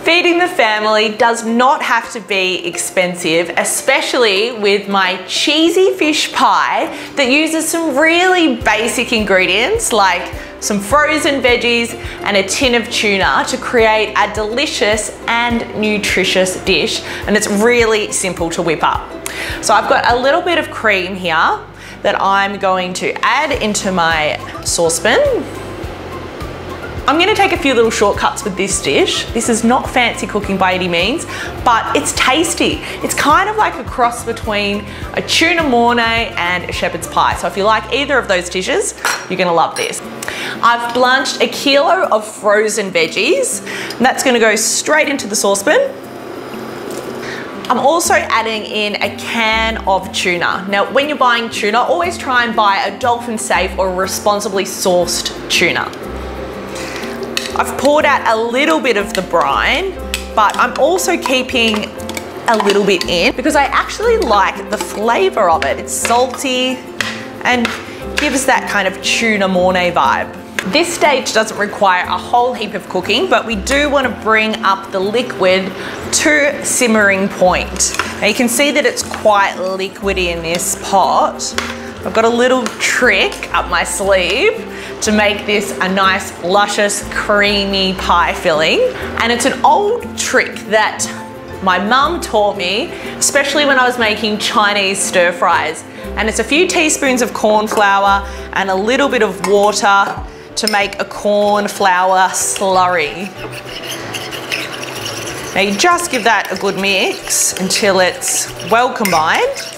Feeding the family does not have to be expensive, especially with my cheesy fish pie that uses some really basic ingredients like some frozen veggies and a tin of tuna to create a delicious and nutritious dish, and it's really simple to whip up. So I've got a little bit of cream here that I'm going to add into my saucepan. I'm gonna take a few little shortcuts with this dish. This is not fancy cooking by any means, but it's tasty. It's kind of like a cross between a tuna mornay and a shepherd's pie. So if you like either of those dishes, you're gonna love this. I've blanched a kilo of frozen veggies, and that's gonna go straight into the saucepan. I'm also adding in a can of tuna. Now, when you're buying tuna, always try and buy a dolphin safe or responsibly sourced tuna. I've poured out a little bit of the brine, but I'm also keeping a little bit in because I actually like the flavor of it. It's salty and gives that kind of tuna mornay vibe. This stage doesn't require a whole heap of cooking, but we do want to bring up the liquid to simmering point. Now you can see that it's quite liquidy in this pot. I've got a little trick up my sleeve to make this a nice, luscious, creamy pie filling. And it's an old trick that my mum taught me, especially when I was making Chinese stir fries. And it's a few teaspoons of corn flour and a little bit of water to make a corn flour slurry. Now you just give that a good mix until it's well combined.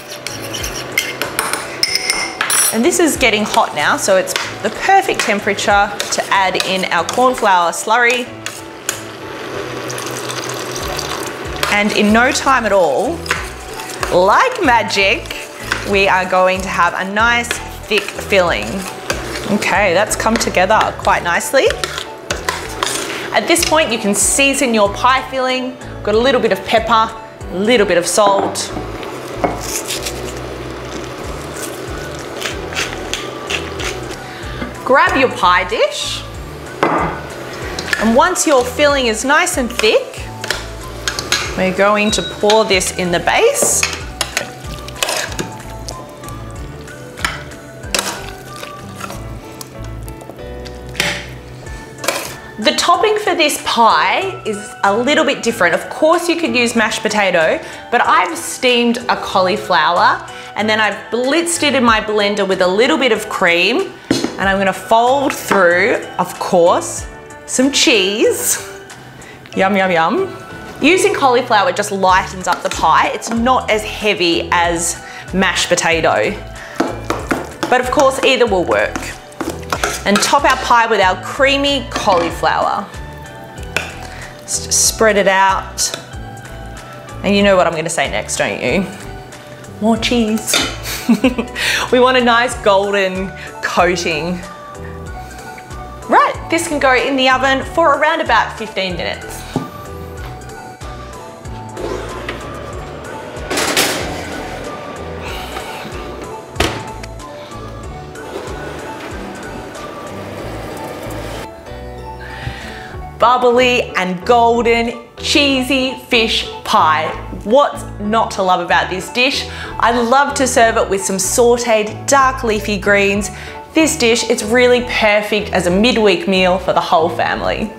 And this is getting hot now, so it's the perfect temperature to add in our corn flour slurry. And in no time at all, like magic, we are going to have a nice thick filling. Okay, that's come together quite nicely. At this point, you can season your pie filling. Got a little bit of pepper, a little bit of salt. Grab your pie dish, and once your filling is nice and thick, we're going to pour this in the base. The topping for this pie is a little bit different. Of course you could use mashed potato, but I've steamed a cauliflower and then I've blitzed it in my blender with a little bit of cream, and I'm gonna fold through, of course, some cheese. Yum, yum, yum. Using cauliflower just lightens up the pie. It's not as heavy as mashed potato, but of course either will work. And top our pie with our creamy cauliflower. Just spread it out. And you know what I'm gonna say next, don't you? More cheese. We want a nice golden coating. Right, this can go in the oven for around about 15 minutes. Bubbly and golden, cheesy fish pie. What's not to love about this dish? I love to serve it with some sauteed dark leafy greens. This dish, it's really perfect as a midweek meal for the whole family.